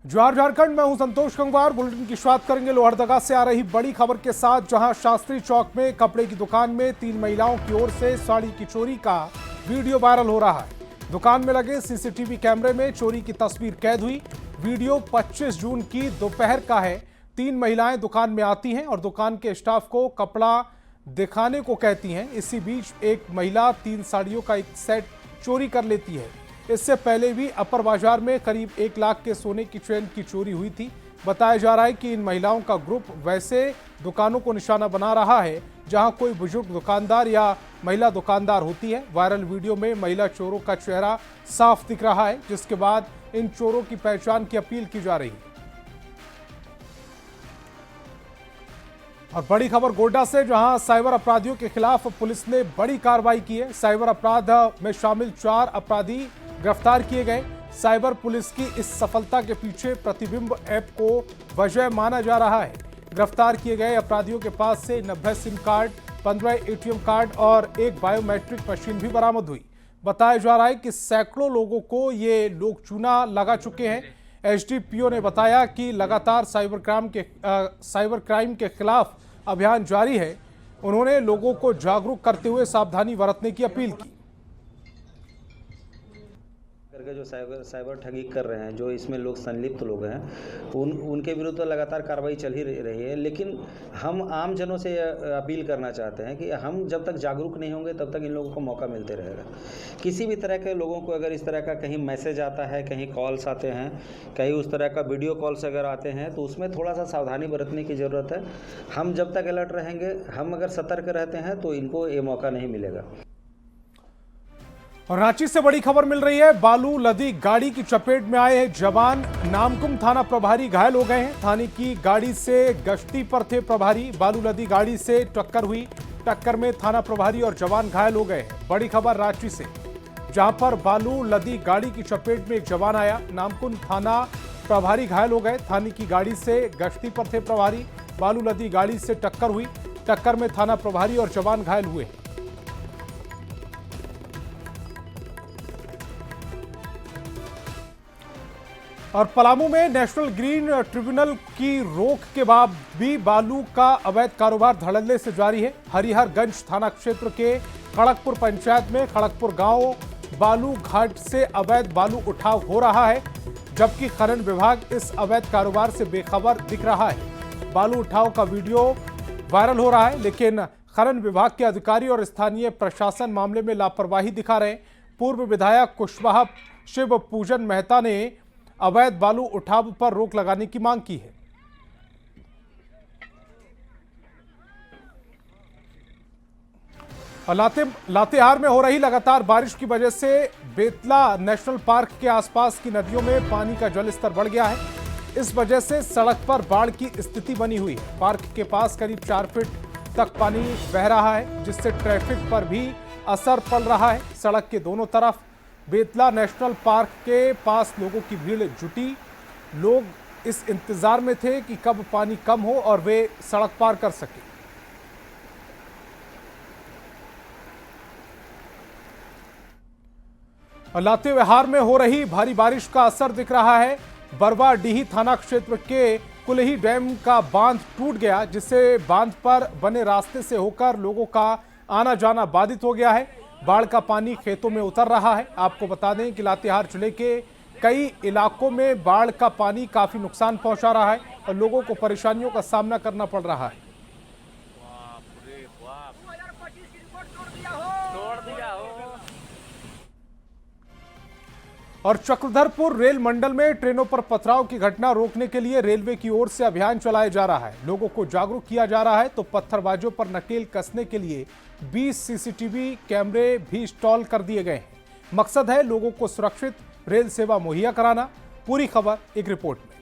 ज्वार झारखंड में हूं संतोष गंगवार। बुलेटिन की शुरुआत करेंगे लोहरदगा से आ रही बड़ी खबर के साथ, जहां शास्त्री चौक में कपड़े की दुकान में 3 महिलाओं की ओर से साड़ी की चोरी का वीडियो वायरल हो रहा है। दुकान में लगे सीसीटीवी कैमरे में चोरी की तस्वीर कैद हुई। वीडियो 25 जून की दोपहर का है। 3 महिलाएं दुकान में आती हैं और दुकान के स्टाफ को कपड़ा दिखाने को कहती हैं। इसी बीच एक महिला 3 साड़ियों का एक सेट चोरी कर लेती है। इससे पहले भी अपर बाजार में करीब 1 लाख के सोने की चेन की चोरी हुई थी। बताया जा रहा है कि इन महिलाओं का ग्रुप वैसे दुकानों को निशाना बना रहा है जहां कोई बुजुर्ग दुकानदार या महिला दुकानदार होती है। वायरल वीडियो में महिला चोरों का चेहरा साफ दिख रहा है, जिसके बाद इन चोरों की पहचान की अपील की जा रही है। और बड़ी खबर गोड्डा से, जहां साइबर अपराधियों के खिलाफ पुलिस ने बड़ी कार्रवाई की है। साइबर अपराध में शामिल 4 अपराधी गिरफ्तार किए गए। साइबर पुलिस की इस सफलता के पीछे प्रतिबिंब ऐप को वजह माना जा रहा है। गिरफ्तार किए गए अपराधियों के पास से 90 सिम कार्ड, 15 एटीएम कार्ड और एक बायोमेट्रिक मशीन भी बरामद हुई। बताया जा रहा है कि सैकड़ों लोगों को ये लोग चूना लगा चुके हैं। एसडीपीओ ने बताया कि लगातार साइबर क्राइम के खिलाफ अभियान जारी है। उन्होंने लोगों को जागरूक करते हुए सावधानी बरतने की अपील की। करके जो साइबर ठगी कर रहे हैं, जो इसमें लोग संलिप्त लोग हैं, उनके विरुद्ध तो लगातार कार्रवाई चल ही रही है। लेकिन हम आम जनों से अपील करना चाहते हैं कि हम जब तक जागरूक नहीं होंगे तब तक इन लोगों को मौका मिलते रहेगा। किसी भी तरह के लोगों को अगर इस तरह का कहीं मैसेज आता है, कहीं कॉल्स आते हैं, कहीं उस तरह का वीडियो कॉल्स अगर आते हैं, तो उसमें थोड़ा सा सावधानी बरतने की ज़रूरत है। हम जब तक अलर्ट रहेंगे, हम अगर सतर्क रहते हैं, तो इनको ये मौका नहीं मिलेगा। और रांची से बड़ी खबर मिल रही है। बालू लदी गाड़ी की चपेट में आए हैं जवान। नामकुम थाना प्रभारी घायल हो गए हैं। थाने की गाड़ी से गश्ती पर थे प्रभारी। बालू लदी गाड़ी से टक्कर हुई। टक्कर में थाना प्रभारी और जवान घायल हो गए हैं। बड़ी खबर रांची से, जहां पर बालू लदी गाड़ी की चपेट में एक जवान आया। नामकुम थाना प्रभारी घायल हो गए। थाने की गाड़ी से गश्ती पर थे प्रभारी। बालू लदी गाड़ी से टक्कर हुई। टक्कर में थाना प्रभारी और जवान घायल हुए। और पलामू में नेशनल ग्रीन ट्रिब्यूनल की रोक के बाद भी बालू का अवैध कारोबार धड़ल्ले से जारी है। हरिहरगंज थाना क्षेत्र के खड़गपुर पंचायत में खड़गपुर गांव बालू घाट से अवैध बालू उठाव हो रहा है, जबकि खनन विभाग इस अवैध कारोबार से बेखबर दिख रहा है। बालू उठाव का वीडियो वायरल हो रहा है, लेकिन खनन विभाग के अधिकारी और स्थानीय प्रशासन मामले में लापरवाही दिखा रहे हैं। पूर्व विधायक कुशवाहा शिव पूजन मेहता ने अवैध बालू उठाव पर रोक लगाने की मांग की है। और लातेहार में हो रही लगातार बारिश की वजह से बेतला नेशनल पार्क के आसपास की नदियों में पानी का जलस्तर बढ़ गया है। इस वजह से सड़क पर बाढ़ की स्थिति बनी हुई है। पार्क के पास करीब 4 फीट तक पानी बह रहा है, जिससे ट्रैफिक पर भी असर पड़ रहा है। सड़क के दोनों तरफ बेतला नेशनल पार्क के पास लोगों की भीड़ जुटी। लोग इस इंतजार में थे कि कब पानी कम हो और वे सड़क पार कर सके। और लातेहार में हो रही भारी बारिश का असर दिख रहा है। बरवाडीही थाना क्षेत्र के कुलही डैम का बांध टूट गया, जिससे बांध पर बने रास्ते से होकर लोगों का आना जाना बाधित हो गया है। बाढ़ का पानी खेतों में उतर रहा है। आपको बता दें कि लातेहार जिले के कई इलाकों में बाढ़ का पानी काफी नुकसान पहुंचा रहा है और लोगों को परेशानियों का सामना करना पड़ रहा है। और चक्रधरपुर रेल मंडल में ट्रेनों पर पथराव की घटना रोकने के लिए रेलवे की ओर से अभियान चलाया जा रहा है। लोगों को जागरूक किया जा रहा है, तो पत्थरबाजों पर नकेल कसने के लिए 20 सीसीटीवी कैमरे भी इंस्टॉल कर दिए गए हैं। मकसद है लोगों को सुरक्षित रेल सेवा मुहैया कराना। पूरी खबर एक रिपोर्ट में।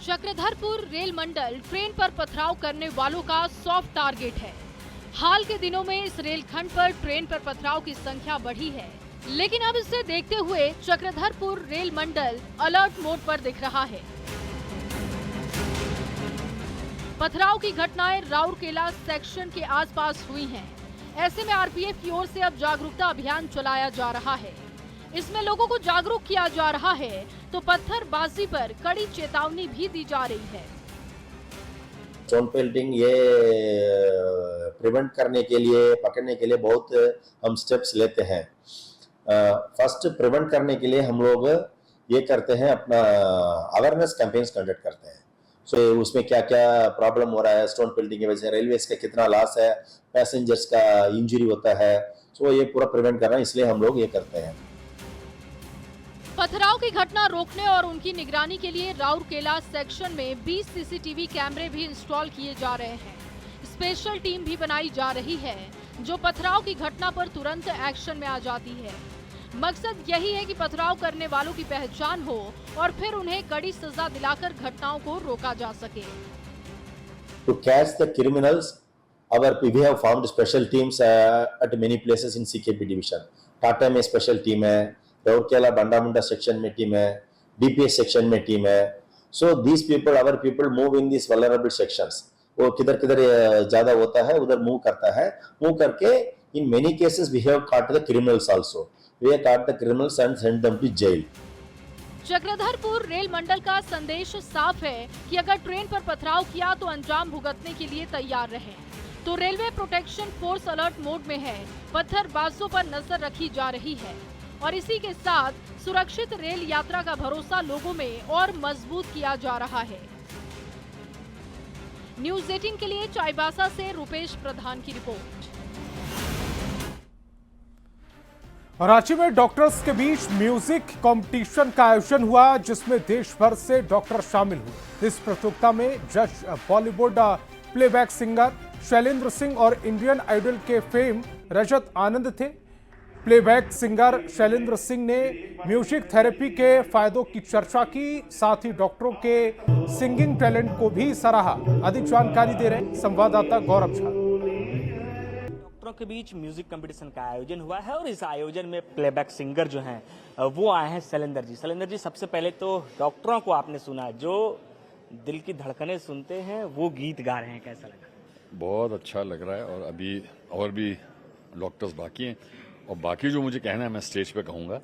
चक्रधरपुर रेल मंडल ट्रेन पर पथराव करने वालों का सॉफ्ट टारगेट है। हाल के दिनों में इस रेलखंड पर ट्रेन पर पथराव की संख्या बढ़ी है, लेकिन अब इसे देखते हुए चक्रधरपुर रेल मंडल अलर्ट मोड पर दिख रहा है। पथराव की घटनाएं राउरकेला सेक्शन के आसपास हुई हैं। ऐसे में आरपीएफ की ओर से अब जागरूकता अभियान चलाया जा रहा है। इसमें लोगों को जागरूक किया जा रहा है तो पत्थरबाजी पर कड़ी चेतावनी भी दी जा रही है। स्टोन पेल्टिंग ये प्रिवेंट करने के लिए, पकड़ने के लिए बहुत हम स्टेप्स लेते हैं। फर्स्ट प्रिवेंट करने के लिए हम लोग ये करते हैं, अपना अवेयरनेस कैंपेन्स कंडक्ट करते हैं। सो उसमें क्या क्या प्रॉब्लम हो रहा है, स्टोन पेल्टिंग की वजह से रेलवेज का कितना लॉस है, पैसेंजर्स का इंजरी होता है, सो ये पूरा प्रिवेंट करना, इसलिए हम लोग ये करते हैं। पथराव की घटना रोकने और उनकी निगरानी के लिए राउरकेला सेक्शन में 20 सीसीटीवी कैमरे भी इंस्टॉल किए जा रहे हैं। स्पेशल टीम भी बनाई जा रही है जो पथराव की घटना पर तुरंत एक्शन में आ जाती है। मकसद यही है कि पथराव करने वालों की पहचान हो और फिर उन्हें कड़ी सजा दिलाकर घटनाओं को रोका जा सके। To catch the criminals, we have formed special teams at many places in CKP division. Tata में स्पेशल टीम है, राउरकेला बंडामुंडा सेक्शन में टीम है, डीपीएस सेक्शन में टीम है। So these people, our people move in these vulnerable sections. वो किधर किधर ज्यादा होता है उधर मूव करता है, मूव करके in many cases we have caught the criminals also. We have caught the criminals and sent them to jail. Chakradharpur rail मंडल का संदेश साफ है कि अगर ट्रेन पर पथराव किया तो अंजाम भुगतने के लिए तैयार रहें। तो railway protection force alert mode में है, पत्थरबाजों पर नजर रखी जा रही है और इसी के साथ सुरक्षित रेल यात्रा का भरोसा लोगों में और मजबूत किया जा रहा है। न्यूज़ 18 के लिए चाईबासा से रुपेश प्रधान की रिपोर्ट। रांची में डॉक्टर्स के बीच म्यूजिक कंपटीशन का आयोजन हुआ जिसमें देश भर से डॉक्टर शामिल हुए। इस प्रतियोगिता में जज बॉलीवुड प्लेबैक सिंगर शैलेंद्र सिंह और इंडियन आइडल के फेम रजत आनंद थे। प्लेबैक सिंगर शैलेंद्र सिंह ने म्यूजिक थेरेपी के फायदों की चर्चा की, साथ ही डॉक्टरों के सिंगिंग टैलेंट को भी सराहा। अधिक जानकारी दे रहे हैं संवाददाता गौरव झा। डॉक्टरों के बीच म्यूजिक कंपटीशन का आयोजन हुआ है और इस आयोजन में प्लेबैक सिंगर जो हैं वो आए हैं शैलेंद्र जी। शैलेंद्र जी, सबसे पहले तो डॉक्टरों को आपने सुना, जो दिल की धड़कनें सुनते हैं वो गीत गा रहे हैं, कैसा लगा? बहुत अच्छा लग रहा है और अभी और भी डॉक्टर्स बाकी हैं और बाकी जो मुझे कहना है मैं स्टेज पे कहूँगा।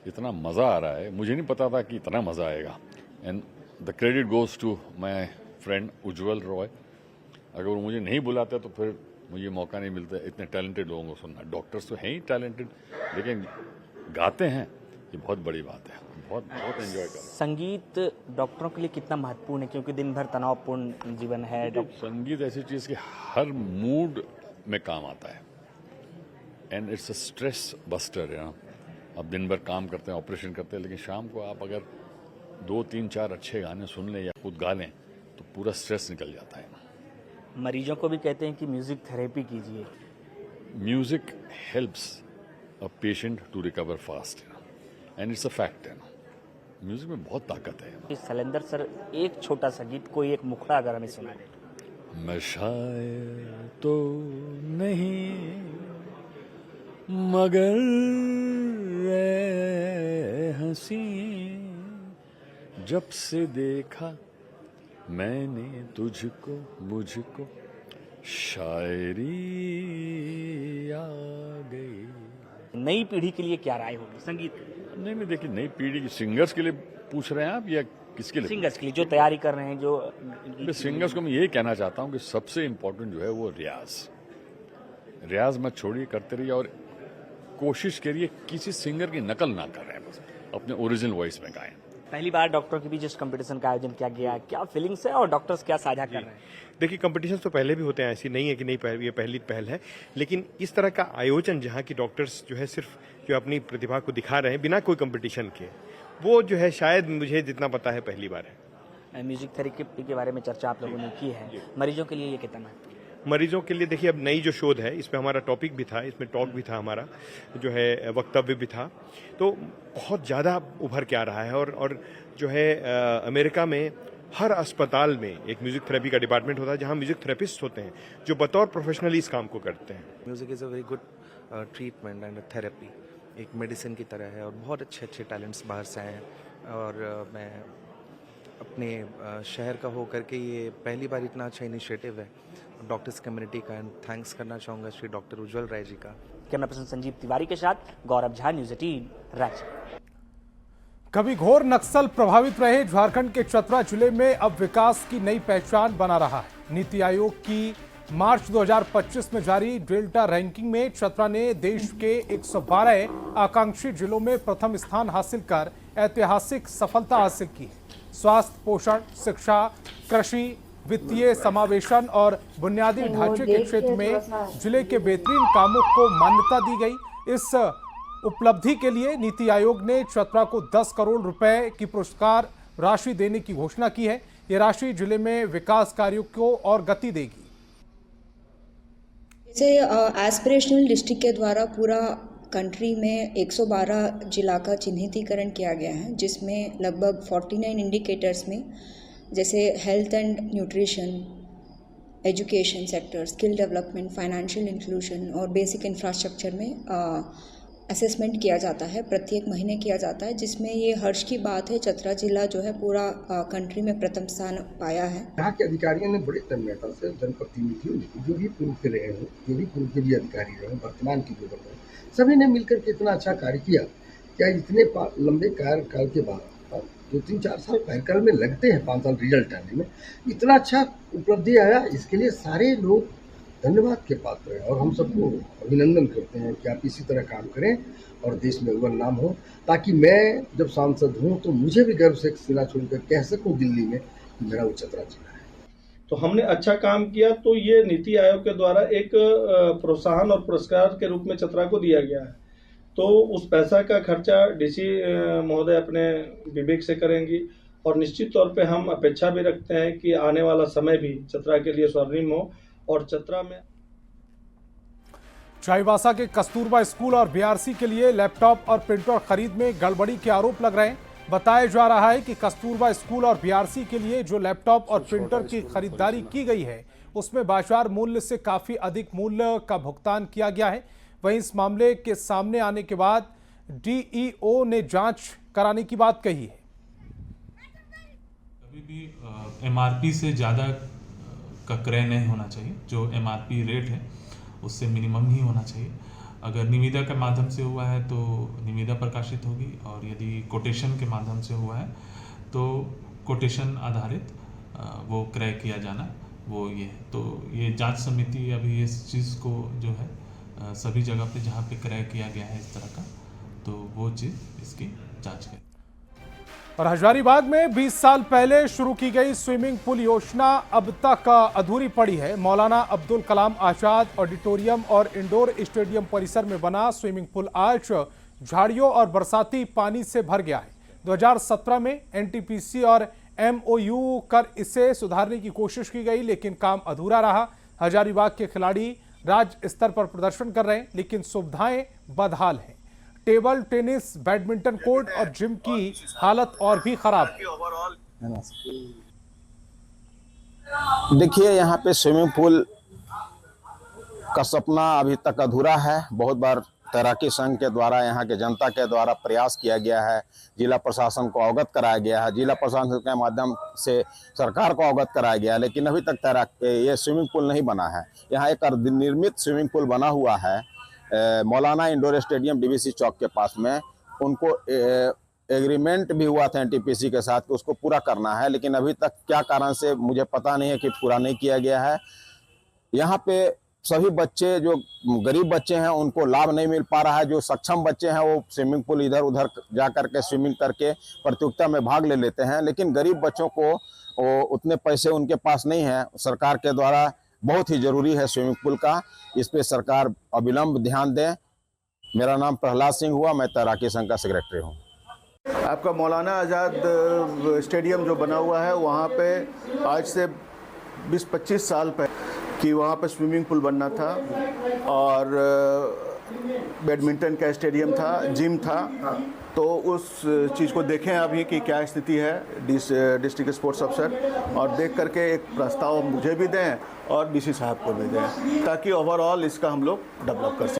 इतना मज़ा आ रहा है, मुझे नहीं पता था कि इतना मज़ा आएगा। And the credit goes to my friend Ujjwal Roy. अगर वो मुझे नहीं बुलाते तो फिर मुझे मौका नहीं मिलता इतने टैलेंटेड लोगों को सुनना। डॉक्टर्स तो हैं ही टैलेंटेड, लेकिन गाते हैं, ये बहुत बड़ी बात है। बहुत बहुत एंजॉय कर। संगीत डॉक्टरों के लिए कितना महत्वपूर्ण है, क्योंकि दिन भर तनावपूर्ण जीवन है। संगीत ऐसी चीज़ कि हर मूड में काम आता है and it's a stress buster है। अब दिन भर काम करते हैं, ऑपरेशन करते हैं, लेकिन शाम को आप अगर 2, 3, 4 अच्छे गाने सुन लें या खुद गा लें तो पूरा स्ट्रेस निकल जाता है। मरीजों को भी कहते हैं कि म्यूजिक थेरेपी कीजिए। Music helps a patient to recover fast and it's a fact है। म्यूजिक में बहुत ताकत है। शैलेंद्र सर, एक छोटा सा गीत, कोई एक मुखड़ा अगर हमें सुना दे। मैं शायर तो नहीं मगर हंसी, जब से देखा मैंने तुझको मुझको शायरी आ गई। नई पीढ़ी के लिए क्या राय होगी संगीत? नहीं, देखिए, नई पीढ़ी की सिंगर्स के लिए पूछ रहे हैं आप या किसके लिए? सिंगर्स के लिए जो तैयारी कर रहे हैं, जो सिंगर्स को मैं यही कहना चाहता हूं कि सबसे इम्पोर्टेंट जो है वो रियाज मत छोड़िए, करते रहिए और कोशिश करिए किसी सिंगर की नकल ना कर रहे हैं, बस अपने ओरिजिनल वॉइस में गाएं। पहली बार डॉक्टरों के बीच इस कंपटीशन का आयोजन किया गया, क्या फीलिंग्स है और डॉक्टर्स क्या साझा कर रहे हैं? देखिए, कंपटीशन तो पहले भी होते हैं, ऐसी नहीं है कि नहीं, ये पहली पहल है। लेकिन इस तरह का आयोजन जहाँ की डॉक्टर्स जो है सिर्फ जो अपनी प्रतिभा को दिखा रहे हैं बिना कोई कंपटीशन के, वो जो है शायद मुझे जितना पता है पहली बार है। म्यूजिक थेरेपी के बारे में चर्चा आप लोगों ने की है, मरीजों के लिए ये कितना है? मरीजों के लिए देखिए, अब नई जो शोध है इसमें हमारा टॉपिक भी था, इसमें टॉक भी था, हमारा जो है वक्तव्य भी था, तो बहुत ज़्यादा उभर के आ रहा है। और जो है अमेरिका में हर अस्पताल में एक म्यूजिक थेरेपी का डिपार्टमेंट होता है जहां म्यूजिक थेरेपिस्ट होते हैं जो बतौर प्रोफेशनली इस काम को करते हैं। Music is a very good treatment and therapy, एक मेडिसिन की तरह है और बहुत अच्छे अच्छे टैलेंट्स बाहर से आए हैं और मैं अपने शहर का हो करके ये पहली बार इतना अच्छा इनिशिएटिव है डॉक्टर्स कम्युनिटी का। एंड थैंक्स करना चाहूँगा श्री डॉक्टर उज्जवल राय जी का। कैमरा पर्सन संजीव तिवारी के साथ गौरव झा, न्यूज़ 18 रांची। कभी घोर नक्सल प्रभावित रहे झारखंड के चतरा जिले में अब विकास की नई पहचान बना रहा है। नीति आयोग की मार्च 2025 में जारी डेल्टा रैंकिंग में चतरा ने देश के 112 आकांक्षी जिलों में प्रथम स्थान हासिल कर ऐतिहासिक सफलता हासिल की है। स्वास्थ्य, पोषण, शिक्षा, कृषि, वित्तीय समावेशन और बुनियादी ढांचे के क्षेत्र में जिले के बेहतरीन कामों को मान्यता दी गई। इस उपलब्धि के लिए नीति आयोग ने चतरा को 10 करोड़ रुपए की पुरस्कार राशि देने की घोषणा की है। यह राशि जिले में विकास कार्यों को और गति देगी। जैसे एस्पिरेशनल डिस्ट्रिक्ट के द्वारा पूरा कंट्री में 112 जिला का चिन्हितीकरण किया गया है, जिसमें लगभग 49 इंडिकेटर्स में जैसे health and nutrition, education sector, skill development, financial inclusion और बेसिक इंफ्रास्ट्रक्चर में असेसमेंट किया जाता है, प्रत्येक महीने किया जाता है, जिसमें ये हर्ष की बात है चतरा जिला जो है पूरा कंट्री में प्रथम स्थान पाया है। यहाँ के अधिकारियों ने बड़े तन्मयता से जनप्रतिनिधियों ने जो भी पूर्व के रहे हों, जो भी पूर्व के भी अधिकारी रहे, वर्तमान के जो बन रहे, सभी ने मिलकर के इतना अच्छा कार्य किया। क्या इतने लंबे कार्यकाल के बाद 2-3-4 साल कार्यकाल में लगते हैं, 5 साल रिजल्ट आने में, इतना अच्छा उपलब्धि आया, इसके लिए सारे लोग धन्यवाद के पात्र हैं और हम सबको अभिनंदन करते हैं कि आप इसी तरह काम करें और देश में अव्वल नाम हो, ताकि मैं जब सांसद हूं तो मुझे भी गर्व से सिला छोड़कर कह सकूं दिल्ली में कि मेरा वो चतरा जिला है। तो हमने अच्छा काम किया तो ये नीति आयोग के द्वारा एक प्रोत्साहन और पुरस्कार के रूप में चतरा को दिया गया है। तो उस पैसा का खर्चा डीसी महोदय अपने विवेक से करेंगी और निश्चित तौर पे हम अपेक्षा भी रखते हैं कि आने वाला समय भी चतरा के लिए स्वर्णिम हो। और चतरा में चाईबासा के कस्तूरबा स्कूल और बीआरसी के लिए लैपटॉप और प्रिंटर खरीद में गड़बड़ी के आरोप लग रहे हैं। बताया जा रहा है कि कस्तूरबा स्कूल और बीआरसी के लिए जो लैपटॉप और प्रिंटर की खरीदारी की गई है उसमें बाजार मूल्य से काफी अधिक मूल्य का भुगतान किया गया है। वहीं इस मामले के सामने आने के बाद डीईओ ने जांच कराने की बात कही है। कभी भी एमआरपी से ज़्यादा का क्रय नहीं होना चाहिए। जो एमआरपी रेट है उससे मिनिमम ही होना चाहिए। अगर निविदा के माध्यम से हुआ है तो निविदा प्रकाशित होगी और यदि कोटेशन के माध्यम से हुआ है तो कोटेशन आधारित वो क्रय किया जाना वो ये है। तो ये जांच समिति अभी इस चीज़ को जो है सभी जगह पे जहाँ पे क्रय किया गया है इस तरह का, तो वो चीज़ इसकी जांच करें। और हजारीबाग में 20 साल पहले शुरू की गई स्विमिंग पूल योजना अब तक अधूरी पड़ी है। मौलाना अब्दुल कलाम आजाद ऑडिटोरियम और इंडोर स्टेडियम परिसर में बना स्विमिंग पूल आज झाड़ियों और बरसाती पानी से भर गया है। 2017 में एनटीपीसी और एमओयू कर इसे सुधारने की कोशिश की गई, लेकिन काम अधूरा रहा। हजारीबाग के खिलाड़ी राज्य स्तर पर प्रदर्शन कर रहे हैं, लेकिन सुविधाएं बदहाल हैं। टेबल टेनिस, बैडमिंटन कोर्ट और जिम की हालत और भी खराब है। देखिए, यहाँ पे स्विमिंग पूल का सपना अभी तक अधूरा है। बहुत बार तैराकी संघ के द्वारा, यहाँ के जनता के द्वारा प्रयास किया गया है, जिला प्रशासन को अवगत कराया गया है, जिला प्रशासन के माध्यम से सरकार को अवगत कराया गया है, लेकिन अभी तक ये स्विमिंग पूल नहीं बना है। यहाँ एक निर्मित स्विमिंग पूल बना हुआ है मौलाना इंडोर स्टेडियम डीवीसी चौक के पास में। उनको एग्रीमेंट भी हुआ था एनटीपीसी के साथ कि उसको पूरा करना है, लेकिन अभी तक क्या कारण से मुझे पता नहीं है कि पूरा नहीं किया गया है। यहाँ पे सभी बच्चे जो गरीब बच्चे हैं उनको लाभ नहीं मिल पा रहा है। जो सक्षम बच्चे हैं वो स्विमिंग पूल इधर उधर जा करके स्विमिंग करके प्रतियोगिता में भाग ले लेते हैं, लेकिन गरीब बच्चों को उतने पैसे उनके पास नहीं है। सरकार के द्वारा बहुत ही जरूरी है स्विमिंग पूल का, इस पे सरकार अविलंब ध्यान दें। मेरा नाम प्रहलाद सिंह हुआ, मैं तैराकी संघ का सेक्रेटरी हूँ। आपका मौलाना आज़ाद स्टेडियम जो बना हुआ है वहाँ पे आज से 20-25 साल पहले कि वहाँ पे स्विमिंग पूल बनना था और बैडमिंटन का स्टेडियम था, जिम था। तो उस चीज़ को देखें अभी कि क्या स्थिति है डिस्ट्रिक्ट स्पोर्ट्स अफसर, और देख करके एक प्रस्ताव मुझे भी दें और डीसी साहब को भी दें, ताकि ओवरऑल इसका हम लोग डेवलप कर सकें।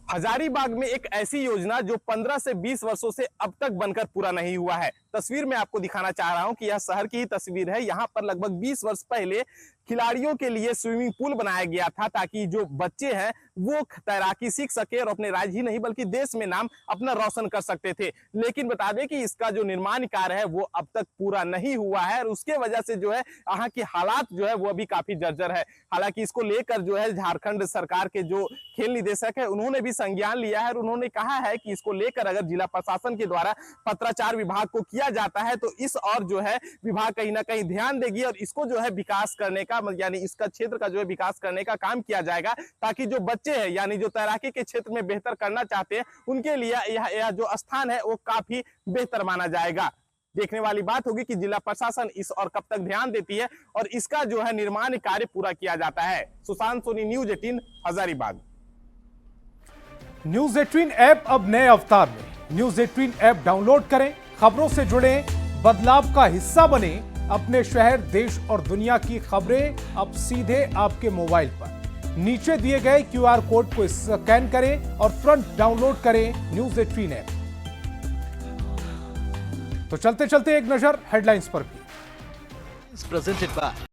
हजारीबाग में एक ऐसी योजना जो 15 से 20 वर्षों से अब तक बनकर पूरा नहीं हुआ है। तस्वीर मैं आपको दिखाना चाह रहा हूं कि यह शहर की ही तस्वीर है। यहाँ पर लगभग 20 वर्ष पहले खिलाड़ियों के लिए स्विमिंग पूल बनाया गया था ताकि जो बच्चे हैं वो तैराकी सीख सके और अपने राज्य ही नहीं बल्कि देश में नाम अपना रोशन कर सकते थे। लेकिन बता दें कि इसका जो निर्माण कार्य है वो अब तक पूरा नहीं हुआ है और उसके वजह से जो है यहाँ की हालात जो है वो अभी काफी जर्जर है। हालांकि इसको लेकर जो है झारखंड सरकार के जो खेल निदेशक है उन्होंने भी संज्ञान लिया है और उन्होंने कहा है कि इसको लेकर अगर जिला प्रशासन के द्वारा पत्राचार विभाग को किया जाता है तो इस और जो है विभाग कहीं ना कहीं ध्यान देगी और इसको जो है विकास करने का यानी इसका क्षेत्र का जो है विकास करने का काम किया जाएगा ताकि जो बच्चे हैं यानी जो तैराकी के क्षेत्र में बेहतर करना चाहते हैं उनके लिए यह जो स्थान है वो काफी बेहतर माना जाएगा। देखने वाली बात होगी कि जिला प्रशासन इस और कब तक ध्यान देती है और इसका जो है निर्माण कार्य पूरा किया जाता है। Sushant Soni, news 18, Hazaribagh. News 18 app अब नए अवतार में। न्यूज़ 18 ऐप डाउनलोड करें, खबरों से जुड़े, बदलाव का हिस्सा बने। अपने शहर, देश और दुनिया की खबरें अब सीधे आपके मोबाइल पर। नीचे दिए गए QR कोड को स्कैन करें और तुरंत डाउनलोड करें न्यूज़ 18 ऐप। तो चलते चलते एक नजर हेडलाइंस पर भी। Presented by